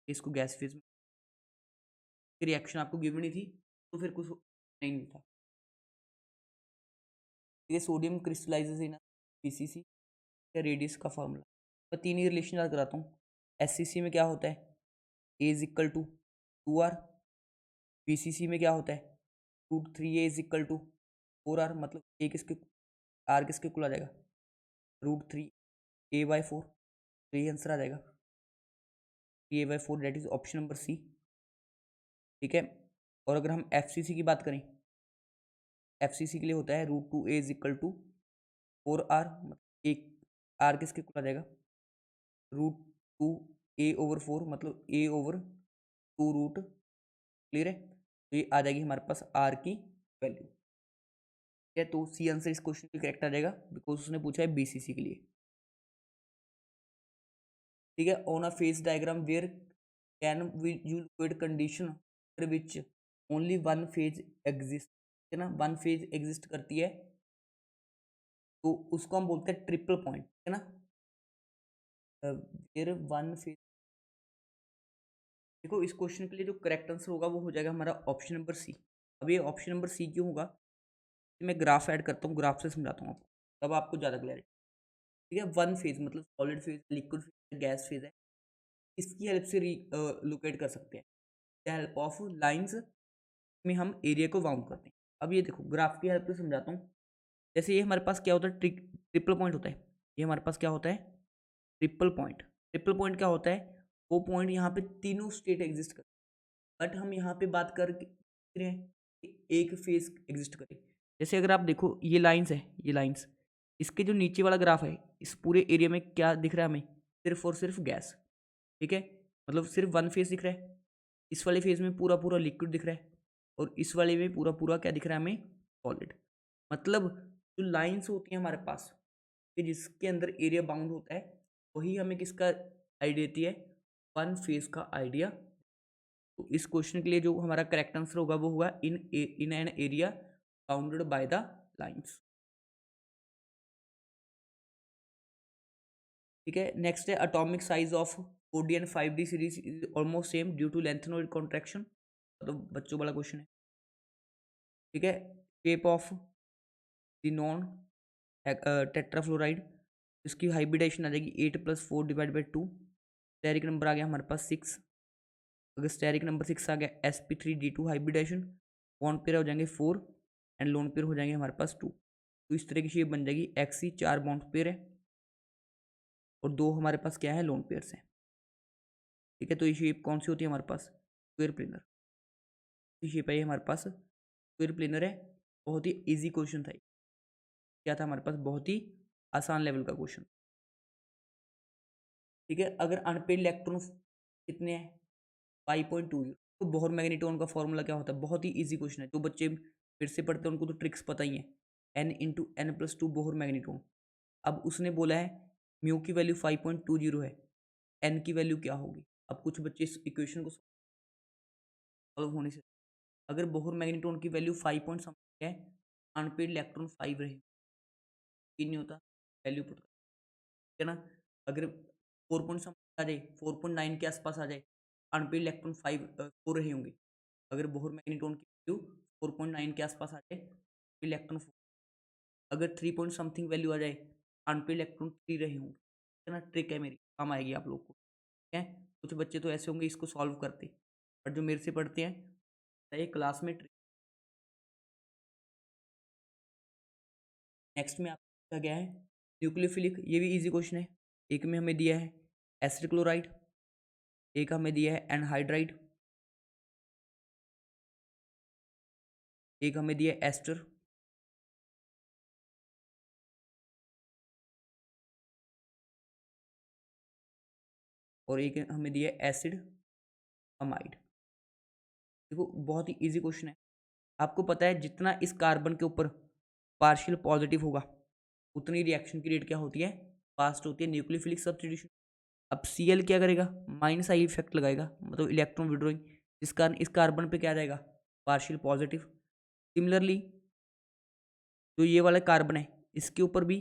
इसको गैस फेज में, रिएक्शन आपको गिव नहीं थी तो फिर कुछ नहीं था। ये सोडियम क्रिस्टलाइजेस इन पीसीसी या रेडियस का फॉर्मूला, मैं 3 ही रिलेशन याद कराता हूँ। एससीसी में क्या होता है, A is equal to 2r, PCC में क्या होता है √3a is equal to 4r, मतलब ए किसके आर किसके कुल आ जाएगा, √3a/4, तो ये आंसर आ जाएगा 3a/4, that is option number c, ठीक है। और अगर हम एफसीसी की बात करें, एफसीसी के लिए होता है √2a is equal to 4r, मतलब एक आर किसके कुल आ जाएगा, √2a/4, मतलब a/2 क्लियर है। तो ये आ जाएगी हमारे पास आर की वैल्यू, ठीक है। तो सी आंसर इस क्वेश्चन की करेक्ट आ जाएगा बिकॉज उसने पूछा है बीसीसी के लिए, ठीक है। On a phase diagram where can you liquid condition which only one phase exist, है ना, वन फेज एग्जिस्ट करती है, तो उसको हम बोलते हैं ट्रिपल पॉइंट, है ना। वेयर वन फेज, देखो इस क्वेश्चन के लिए जो करेक्ट आंसर होगा वो हो जाएगा हमारा ऑप्शन नंबर सी। अब ये ऑप्शन नंबर सी क्यों होगा, मैं ग्राफ ऐड करता हूँ, ग्राफ से समझाता हूँ आपको, तब आपको ज़्यादा क्लैरिटी, ठीक है। वन फेज मतलब solid phase, liquid phase, gas phase है, इसकी हेल्प से लोकेट कर सकते हैं, हेल्प ऑफ लाइंस में हम एरिया को बाउंड करते हैं। अब ये देखो ग्राफ की हेल्प से समझाता हूँ। जैसे ये हमारे पास क्या होता है, ट्रिपल पॉइंट होता है, ये हमारे पास क्या होता है ट्रिपल पॉइंट। ट्रिपल पॉइंट क्या होता है, वो पॉइंट यहाँ पे तीनों स्टेट एग्जिस्ट करते हैं, बट हम यहाँ पे बात कर रहे हैं कि एक फेज एग्जिस्ट करे। जैसे अगर आप देखो ये लाइंस है, ये लाइंस, इसके जो नीचे वाला ग्राफ है, इस पूरे एरिया में क्या दिख रहा है हमें, सिर्फ और सिर्फ गैस, ठीक है। मतलब सिर्फ वन फेज दिख रहा है, इस वाले फेज में पूरा पूरा लिक्विड दिख रहा है, और इस वाले में पूरा पूरा क्या दिख रहा है हमें, सॉलिड। मतलब जो लाइंस होती हैं हमारे पास कि जिसके अंदर एरिया बाउंड होता है, वही हमें किसका आइडिया देती है, वन फेज का आइडिया। तो इस क्वेश्चन के लिए जो हमारा करेक्ट आंसर होगा वो होगा in an area bounded by the lines, ठीक है। नेक्स्ट है atomic size of 4D and 5D series is almost same due to lanthanoid contraction, तो बच्चों वाला क्वेश्चन है, ठीक है। Shape of the non tetrafluoride, इसकी हाइब्रिडाइजेशन आ जाएगी 8+4/2, स्टेरिक नंबर आ गया हमारे पास 6, अगर स्टेरिक नंबर 6 आ गया sp3d2 हाइब्रिडाइजेशन, बॉन्ड पेयर हो जाएंगे 4 एंड लोन पेयर हो जाएंगे हमारे पास 2, तो इस तरह की शेप बन जाएगी एक्सी, 4 बॉन्ड पेयर है और 2 हमारे पास क्या है लोन पेयर्स हैं, ठीक है। तो ये शेप कौन सी होती है हमारे पास, स्क्वायर प्लेनर, ये शेप है ये हमारे पास स्क्वायर प्लेनर है। बहुत ही इजी क्वेश्चन था, क्या था हमारे पास, बहुत ही आसान लेवल का क्वेश्चन, ठीक है। अगर अनपेड इलेक्ट्रॉन कितने हैं 5.2, तो बोहर मैग्नेट्रॉन का फॉर्मूला क्या होता है, बहुत ही इजी क्वेश्चन है, जो बच्चे फिर से पढ़ते हैं उनको तो ट्रिक्स पता ही है, n × n+2 बोहर मैग्नेट्रॉन। अब उसने बोला है म्यू की वैल्यू 5.20 है, एन की वैल्यू क्या होगी। अब कुछ बच्चे इस इक्वेशन को सॉल्व होने से, अगर बोहर मैग्नेट्रॉन की वैल्यू 5 पॉइंट समथिंग है, अनपेड इलेक्ट्रॉन 5 रहे, नहीं होता, वैल्यू पुट है ना। अगर 4 पॉइंट समथिंग आ जाए, 4.9 के आसपास आ जाए, अनपेड इलेक्ट्रॉन 4 रहे होंगे। अगर बोहर मैग्नेट्रॉन की वैल्यू 4.9 के आसपास आ जाए, इलेक्ट्रॉन, अगर 3 पॉइंट समथिंग वैल्यू आ जाए, अनपेड इलेक्ट्रॉन 3 रहे होंगे, है ना। ट्रिक है मेरी, काम आएगी आप लोग को, ठीक है। कुछ बच्चे तो ऐसे होंगे इसको सॉल्व करते, और जो मेरे से पढ़ते हैं ये क्लास में ट्रिक। नेक्स्ट में आपका गया है न्यूक्लियोफिलिक, ये भी इजी क्वेश्चन है। एक में हमें दिया है एसिड क्लोराइड, एक हमें दिया है एनहाइड्राइड, एक हमें दिया है एस्टर, और एक हमें दिया है एसिड अमाइड। देखो बहुत ही इजी क्वेश्चन है। आपको पता है जितना इस कार्बन के ऊपर पार्शियल पॉजिटिव होगा, उतनी रिएक्शन की रेट क्या होती है, फास्ट होती है, न्यूक्लियोफिलिक सब्स्टिट्यूशन। अब Cl क्या करेगा, माइनस आई इफेक्ट लगाएगा, मतलब इलेक्ट्रॉन विड्रॉइंग, जिस कारण इस कार्बन पे क्या आ जाएगा, पार्शियल पॉजिटिव। सिमिलरली जो ये वाला कार्बन है, इसके ऊपर भी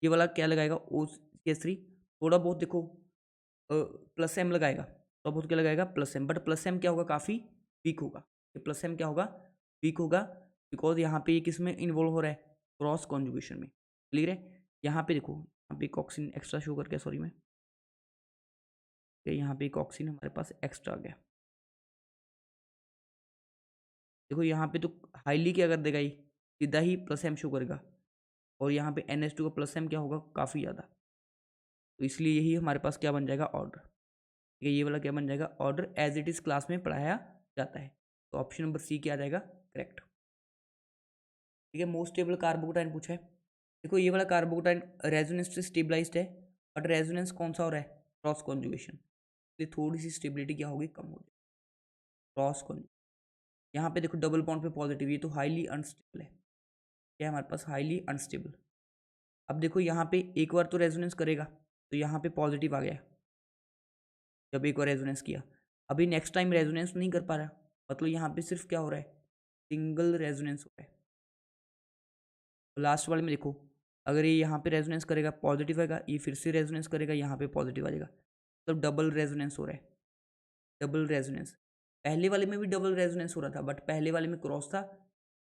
ये वाला क्या लगाएगा, OCH3, थोड़ा बहुत देखो प्लस एम लगाएगा, थोड़ा बहुत क्या लगाएगा, plus m, but plus m क्या होगा, काफ़ी वीक होगा। ये प्लस एम क्या होगा, वीक होगा, बिकॉज यहाँ पे ये किस में इन्वॉल्व हो रहा है, क्रॉस कॉन्जुगेशन में। क्लियर है। यहाँ पे देखो, यहाँ पे एक ऑक्सीजन एक्स्ट्रा शो करके, सॉरी मैं, यहाँ पे एक ऑक्सीजन हमारे पास एक्स्ट्रा आ गया। देखो यहाँ पे तो हाईली क्या कर देगा, ये सीधा ही प्लस एम शो करेगा, और यहाँ पे NH2 का प्लस एम क्या होगा, काफ़ी ज़्यादा। तो इसलिए यही हमारे पास क्या बन जाएगा, ऑर्डर। ठीक है, ये वाला क्या बन जाएगा, order as it is class में पढ़ाया जाता है। तो ऑप्शन नंबर सी क्या आ जाएगा, करेक्ट। ठीक है, मोस्ट स्टेबल कार्बोकटाइन पूछा है। देखो ये वाला कार्बोकटाइन रेजोनेंस से स्टेबलाइज्ड है, बट रेजोनेंस कौन सा हो रहा है, क्रॉस कॉन्जुगेशन, इसलिए थोड़ी सी स्टेबिलिटी क्या होगी, कम हो जाएगी, क्रॉस कॉन्जुगेशन। यहाँ पे देखो डबल बॉन्ड पे पॉजिटिव, ये तो हाईली अनस्टेबल है, क्या है हमारे पास, हाईली अनस्टेबल। अब देखो यहाँ पे एक बार तो रेजोनेंस करेगा, तो यहाँ पे पॉजिटिव आ गया, जब एक बार रेजोनेंस किया, अभी नेक्स्ट टाइम रेजोनेंस नहीं कर पा रहा, मतलब यहाँ पे सिर्फ क्या हो रहा है, सिंगल रेजोनेंस हो रहा है। लास्ट वाले में देखो, अगर ये यहाँ पे रेजोनेंस करेगा, पॉजिटिव आएगा, ये फिर से रेजोनेंस करेगा, यहाँ पे पॉजिटिव आ जाएगा, तो डबल रेजोनेंस हो रहा है, डबल रेजोनेंस। पहले वाले में भी डबल रेजोनेंस हो रहा था, बट पहले वाले में क्रॉस था,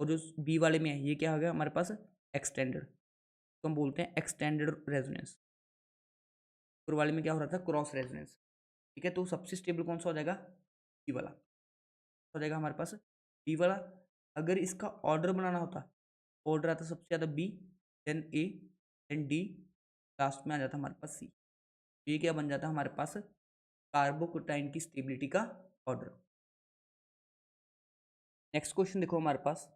और जो बी वाले में है ये क्या आ गया हमारे पास, एक्सटेंडेड, तो हम बोलते हैं एक्सटेंडेड रेजोनेंस। ऊपर वाले में क्या हो रहा था, क्रॉस रेजोनेंस। ठीक है, तो सबसे स्टेबल कौन सा हो जाएगा, बी वाला हो जाएगा हमारे पास, बी वाला। अगर इसका ऑर्डर बनाना होता, ऑर्डर आता सबसे ज़्यादा बी, देन ए, देन डी, लास्ट में आ जाता हमारे पास सी। ये क्या बन जाता है हमारे पास, कार्बोकटाइन की स्टेबिलिटी का ऑर्डर। नेक्स्ट क्वेश्चन देखो हमारे पास,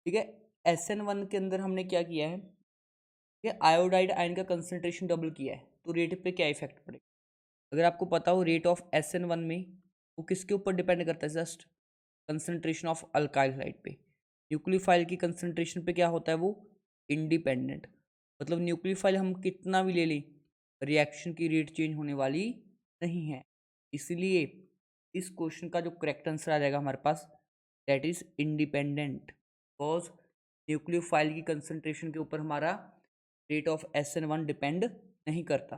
ठीक है, SN1 के अंदर हमने क्या किया है कि आयोडाइड आयन का कंसंट्रेशन डबल किया है, तो रेट पे क्या इफेक्ट पड़ेगा। अगर आपको पता हो रेट ऑफ SN1 में, वो किसके ऊपर डिपेंड करता है, just concentration of alkyl side पे। न्यूक्लियोफाइल की कंसंट्रेशन पे क्या होता है, वो इंडिपेंडेंट, मतलब न्यूक्लियोफाइल हम कितना भी ले लें, रिएक्शन की रेट चेंज होने वाली नहीं है। इसलिए इस क्वेश्चन का जो करेक्ट आंसर आ जाएगा हमारे पास, that is independent, because nucleophile की कंसंट्रेशन के ऊपर हमारा रेट ऑफ SN1 डिपेंड नहीं करता।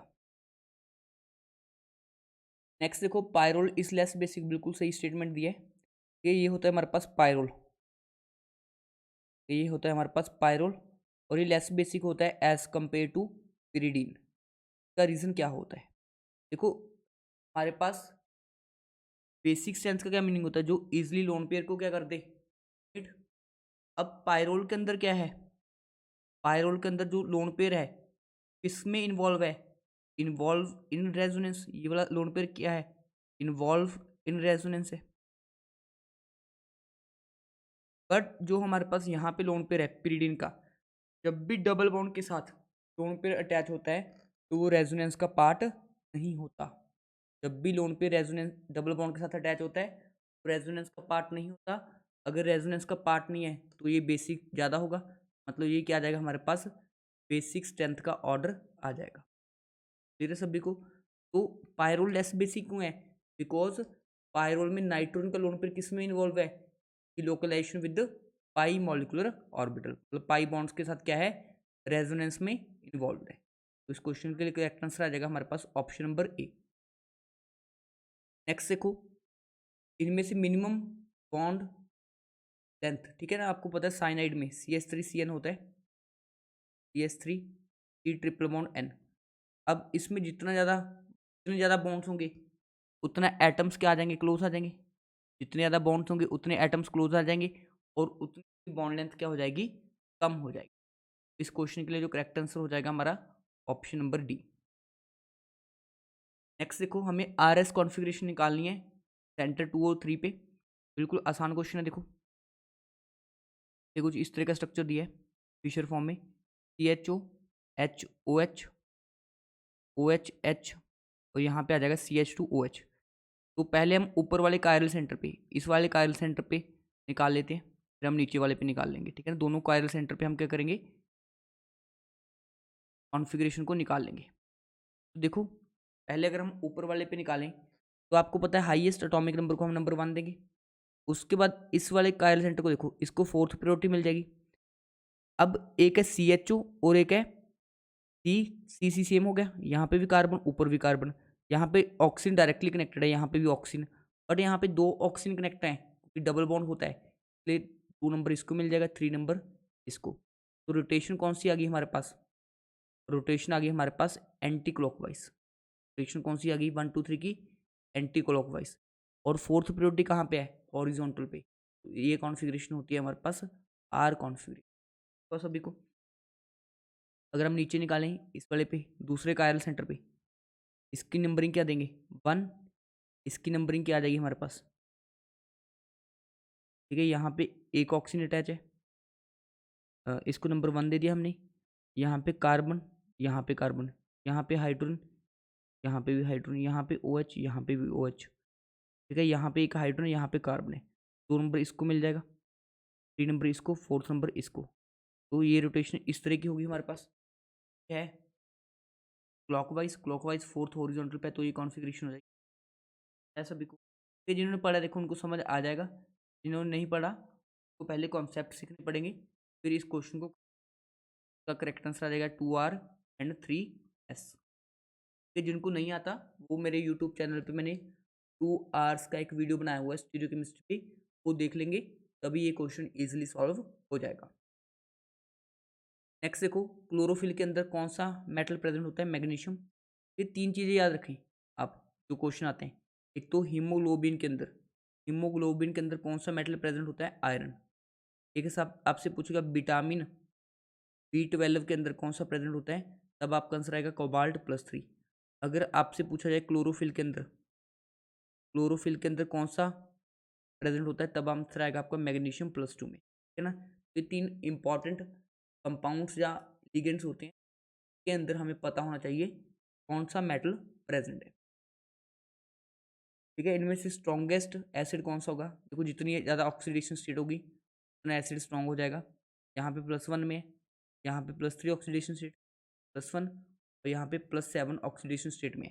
नेक्स्ट देखो, पायरोल इज लेस बेसिक, बिल्कुल सही स्टेटमेंट दिया है। ये होता है हमारे पास पायरोल, ये होता है हमारे पास पायरोल, और ये लेस बेसिक होता है एज कंपेयर टू पिरिडीन। का रीज़न क्या होता है, देखो हमारे पास बेसिक स्ट्रेंथ का क्या मीनिंग होता है, जो इजिली लोन पेयर को क्या कर दे, हिट। अब पायरोल के अंदर क्या है, पायरोल के अंदर जो लोन पेयर है किसमें इन्वॉल्व है, इन्वॉल्व इन रेजोनेंस। ये वाला लोन पेयर क्या है, इन्वॉल्व इन रेजोनेंस है। बट जो हमारे पास यहाँ पे लोन पेयर है पिरिडीन का, जब भी डबल बॉन्ड के साथ लोन पेयर अटैच होता है, तो वो रेजोनेंस का पार्ट नहीं होता। जब भी lone pair resonance double bond के साथ अटैच होता है, तो रेजोनेंस का पार्ट नहीं होता। अगर रेजोनेंस का पार्ट नहीं है, तो ये बेसिक ज़्यादा होगा, मतलब ये क्या आ जाएगा हमारे पास, बेसिक स्ट्रेंथ का ऑर्डर आ जाएगा। क्लियर है सभी को। तो पायरोल लेस बेसिक क्यों है? बिकॉज पायरोल में नाइट्रोजन का लोन पेयर किस में इन्वॉल्व है? कि localisation with pi molecular orbital, मतलब पाई बॉन्ड्स के साथ क्या है, रेजोनेंस में इन्वॉल्व है। तो इस क्वेश्चन के लिए करेक्ट आंसर आ जाएगा हमारे पास ऑप्शन नंबर ए। नेक्स्ट देखो, इनमें से मिनिमम बॉन्ड लेंथ, ठीक है ना, आपको पता है साइनाइड में CH3CN होता है, CH3 ट्रिपल बॉन्ड N। अब इसमें जितने ज़्यादा बॉन्ड्स होंगे उतना एटम्स क्या आ जाएंगे, क्लोज आ जाएंगे। जितने ज़्यादा बॉन्ड्स होंगे उतने एटम्स क्लोज आ जाएंगे और उतनी बॉन्ड लेंथ क्या हो जाएगी, कम हो जाएगी। इस क्वेश्चन के लिए जो करेक्ट आंसर हो जाएगा हमारा ऑप्शन नंबर डी। नेक्स्ट देखो, हमें RS कॉन्फ़िगरेशन निकालनी है सेंटर 2 और 3 पे। बिल्कुल आसान क्वेश्चन है। देखो ये कुछ इस तरह का स्ट्रक्चर दिया है फिशर फॉर्म में, CHO HOH OHH और यहाँ पे आ जाएगा CH2OH। तो पहले हम ऊपर वाले कायरल सेंटर पे, इस वाले कायरल सेंटर पे निकाल लेते हैं, फिर हम नीचे वाले पे निकाल लेंगे, ठीक है ना। दोनों कायरल सेंटर पे हम क्या करेंगे, कॉन्फ़िगरेशन को निकाल लेंगे। तो देखो पहले अगर हम ऊपर वाले पे निकालें तो आपको पता है हाईएस्ट एटॉमिक नंबर को हम नंबर 1 देंगे। उसके बाद इस वाले कायरल सेंटर को देखो, इसको 4th प्रायोरिटी मिल जाएगी। अब एक है CHO और एक है C सेम हो गया, यहाँ पे भी कार्बन ऊपर भी कार्बन, यहाँ पे ऑक्सीजन डायरेक्टली कनेक्टेड है, यहाँ पे भी ऑक्सीजन, बट यहाँ पे 2 ऑक्सीजन कनेक्ट हैं क्योंकि डबल बॉन्ड होता है, इसलिए 2 नंबर इसको मिल जाएगा, 3 नंबर इसको। तो रोटेशन कौन सी आ गई हमारे पास, रोटेशन आ गई हमारे पास एंटी क्लॉकवाइज। रोटेशन कौन सी आ गई 1 2 3 की, एंटी क्लॉकवाइज। और 4th प्रायोरिटी कहाँ पे है, हॉरिजॉन्टल पे। तो ये कॉन्फ़िगरेशन होती है हमारे पास R कॉन्फ़िगरेशन। तो सभी को अगर हम नीचे निकालें इस वाले पे, दूसरे कायरल सेंटर पे, इसकी नंबरिंग क्या देंगे 1, इसकी नंबरिंग क्या आ जाएगी हमारे पास, ठीक है। यहाँ पे एक ऑक्सीजन अटैच है, इसको नंबर 1 दे दिया हमने। यहाँ पे कार्बन, यहाँ पे कार्बन, यहाँ पे हाइड्रोजन, यहाँ पे भी हाइड्रोजन, यहाँ पे OH, यहाँ पे भी OH, ठीक है। यहाँ पे एक हाइड्रोजन, यहाँ पे कार्बन है, 2 नंबर इसको मिल जाएगा, 3 नंबर इसको, 4th नंबर इसको। तो ये रोटेशन इस तरह की होगी हमारे पास, क्या है, क्लॉकवाइज, क्लॉकवाइज 4th हॉरिजॉन्टल पे, तो ये कॉन्फ़िगरेशन हो जाएगी ऐसा भी। ये जिन्होंने पढ़ा देखो उनको समझ आ जाएगा, जिन्होंने नहीं पढ़ा तो पहले कॉन्सेप्ट सीखने पड़ेंगे, फिर इस क्वेश्चन को का करेक्ट आंसर आ जाएगा 2R एंड 3S। ये जिनको नहीं आता वो मेरे यूट्यूब चैनल पे मैंने 2 आवर्स का एक वीडियो बनाया हुआ है स्टीरियो केमिस्ट्री पे, वो देख लेंगे तभी ये क्वेश्चन ईजिली सॉल्व हो जाएगा। नेक्स्ट देखो, क्लोरोफिल के अंदर कौन सा मेटल प्रेजेंट होता है, मैग्नीशियम। ये 3 चीज़ें याद रखें आप जो क्वेश्चन आते हैं। एक तो हीमोग्लोबिन के अंदर, हीमोग्लोबिन के अंदर कौन सा मेटल प्रेजेंट होता है, आयरन। एक है साहब आपसे पूछेगा विटामिन B12 के अंदर कौन सा प्रेजेंट होता है, तब आपका आंसर आएगा कोबाल्ट+3। अगर आपसे पूछा जाए क्लोरोफिल के अंदर, क्लोरोफिल के अंदर कौन सा प्रेजेंट होता है, तब आंसर आएगा आपका मैग्नीशियम+2 में, ठीक है ना। ये 3 इंपॉर्टेंट कंपाउंड्स या लिगेंड्स होते हैं के अंदर हमें पता होना चाहिए कौन सा मेटल प्रेजेंट है, ठीक है। इनमें से स्ट्रॉन्गेस्ट एसिड कौन सा होगा, देखो जितनी ज़्यादा ऑक्सीडेशन स्टेट होगी उतना एसिड स्ट्रॉन्ग हो जाएगा। यहाँ पे +1 में, यहाँ पे +3 ऑक्सीडेशन स्टेट, +1, और यहाँ पे +7 ऑक्सीडेशन स्टेट में।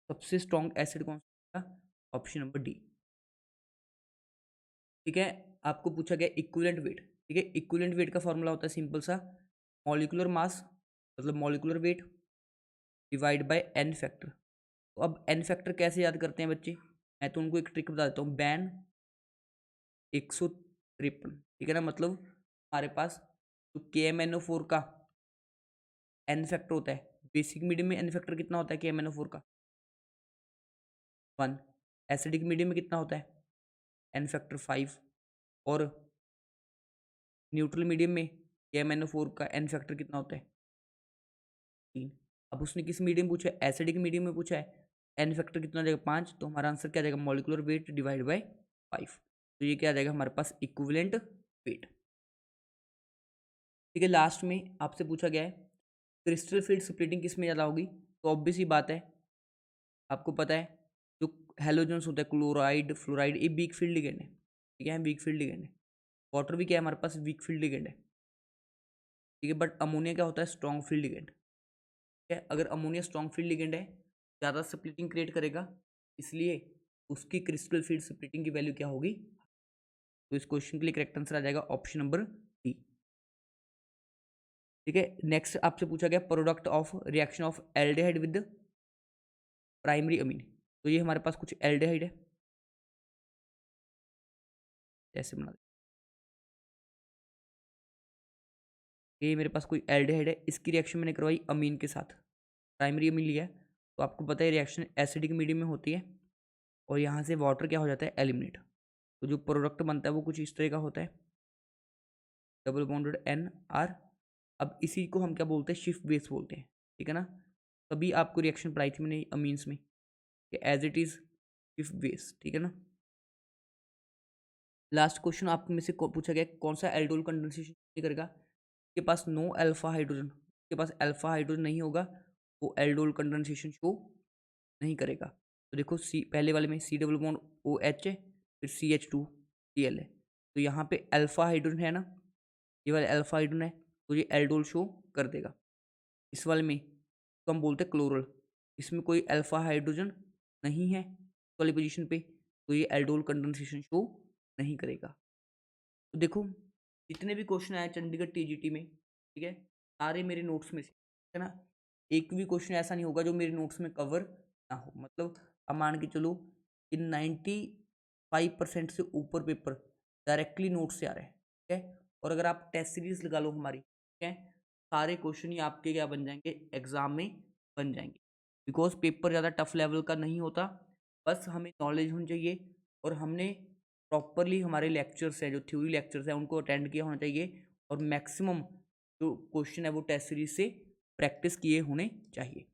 सबसे स्ट्रॉन्ग एसिड कौन सा होगा, ऑप्शन नंबर डी, ठीक है। आपको पूछा गया इक्विवेलेंट वेट, ठीक है। इक्विवेलेंट वेट का फॉर्मूला होता है सिंपल सा, मॉलिक्यूलर मास मतलब molecular weight divide by n factor. तो अब एन फैक्टर कैसे याद करते हैं बच्चे, मैं तो उनको एक ट्रिक बता देता हूँ, बैन 153, ठीक है ना। मतलब हमारे पास तो KMnO4 का एन फैक्टर होता है, बेसिक मीडियम में एन फैक्टर कितना होता है KMnO4 का, 1। एसिडिक मीडियम में कितना होता है एन फैक्टर 5, और न्यूट्रल मीडियम में KMnO4 का एन फैक्टर कितना होता है 3। अब उसने किस मीडियम पूछा है, एसिडिक मीडियम में पूछा है, एन फैक्टर कितना आ जाएगा 5, तो हमारा आंसर क्या आ जाएगा मॉलिक्यूलर वेट डिवाइड बाय 5। तो ये क्या आ जाएगा हमारे पास इक्विवेलेंट वेट, ठीक है। लास्ट में आपसे पूछा गया है क्रिस्टल फील्ड स्प्लिटिंग किस में ज़्यादा होगी, तो ऑब्वियस ही बात है आपको पता है जो हेलोजेंस होता है क्लोराइड फ्लोराइड ये वीक फील्ड लिगेंड है, ठीक है, वीक फील्ड लिगेंड है। वाटर भी क्या है हमारे पास वीक फील्ड लिगेंड है, ठीक है। बट अमोनिया क्या होता है स्ट्रॉन्ग फील्ड लिगेंड, ठीक है। अगर अमोनिया स्ट्रॉन्ग फील्ड लिगेंड है ज़्यादा स्प्लिटिंग क्रिएट करेगा, इसलिए उसकी क्रिस्टल फील्ड स्प्लिटिंग की वैल्यू क्या होगी। तो इस क्वेश्चन के लिए करेक्ट आंसर आ जाएगा ऑप्शन नंबर डी। ठीक है, नेक्स्ट आपसे पूछा गया product of reaction of aldehyde with primary amine. तो ये हमारे पास कुछ एल्डिहाइड है, जैसे बना ये मेरे पास कोई एल्डिहाइड है, इसकी रिएक्शन मैंने करवाई अमीन के साथ, प्राइमरी अमीन लिया है। तो आपको पता है रिएक्शन एसिडिक मीडियम में होती है और यहाँ से वाटर क्या हो जाता है, एलिमिनेट। तो जो प्रोडक्ट बनता है वो कुछ इस तरह का होता है, डबल बॉन्डेड NR। अब इसी को हम क्या बोलते हैं, शिफ्ट बेस बोलते हैं। ठीक है ना, तभी आपको रिएक्शन पढ़ाई थी मैंने अमीन्स में कि as it is shift base. ठीक है ना। लास्ट क्वेश्चन आप में से पूछा गया कौन सा एल्डोल कंडेंसेशन नहीं करेगा। के पास नो अल्फा हाइड्रोजन, के पास अल्फा हाइड्रोजन नहीं होगा, वो एल्डोल कंडेंसेशन शो नहीं करेगा। तो देखो सी पहले वाले में C डबल बॉन्ड OH है, फिर CH2Cl है, तो यहाँ पे अल्फा हाइड्रोजन है ना, ये वाला अल्फा हाइड्रोजन है, तो ये एल्डोल शो कर देगा। इस वाले में तो हम बोलते हैं क्लोरल, इसमें कोई अल्फा हाइड्रोजन नहीं है इस वाली पोजीशन पे, तो ये एल्डोल कंडेंसेशन शो नहीं करेगा। तो देखो जितने भी क्वेश्चन आए चंडीगढ़ TGT में, ठीक है, सारे मेरे नोट्स में से, है ना, एक भी क्वेश्चन ऐसा नहीं होगा जो मेरे नोट्स में कवर ना हो। मतलब अब मान के चलो कि 95% से ऊपर पेपर डायरेक्टली नोट से आ रहे हैं। ठीक है, और अगर आप टेस्ट सीरीज लगा लो हमारी, ठीक है, सारे क्वेश्चन ही आपके क्या बन जाएंगे, एग्जाम में बन जाएंगे। बिकॉज पेपर ज़्यादा टफ लेवल का नहीं होता, बस हमें नॉलेज होनी चाहिए और हमने प्रॉपरली हमारे लेक्चर्स हैं, जो थ्योरी लेक्चर्स हैं, उनको अटेंड किया होना चाहिए और मैक्सिमम जो क्वेश्चन है वो टेस्ट सीरीज से प्रैक्टिस किए होने चाहिए।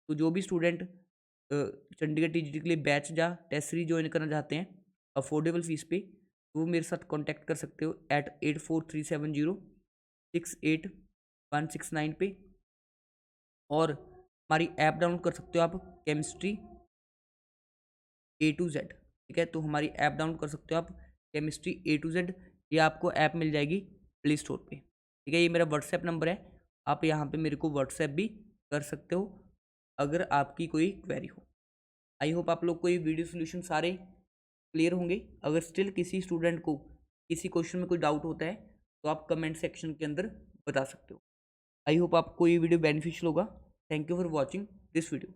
तो जो भी स्टूडेंट चंडीगढ़ TGT के लिए बैच या टेस्ट सीरीज ज्वाइन करना चाहते हैं अफोर्डेबल फीस पे, तो वो मेरे साथ कांटेक्ट कर सकते हो @8437068 पे, और हमारी ऐप डाउनलोड कर सकते हो आप, केमिस्ट्री A to Z। ठीक है, तो हमारी ऐप डाउनलोड कर सकते हो आप, केमिस्ट्री A to Z। ये आपको ऐप मिल जाएगी प्ले स्टोर पे। ठीक है, ये मेरा व्हाट्सएप नंबर है, आप यहाँ पे मेरे को व्हाट्सएप भी कर सकते हो अगर आपकी कोई क्वेरी हो। आई होप आप लोग को ये वीडियो सोल्यूशन सारे क्लियर होंगे। अगर स्टिल किसी स्टूडेंट को किसी क्वेश्चन में कोई डाउट होता है तो आप कमेंट सेक्शन के अंदर बता सकते हो। आई होप आपको ये वीडियो बेनिफिशियल होगा। Thank you for watching this video.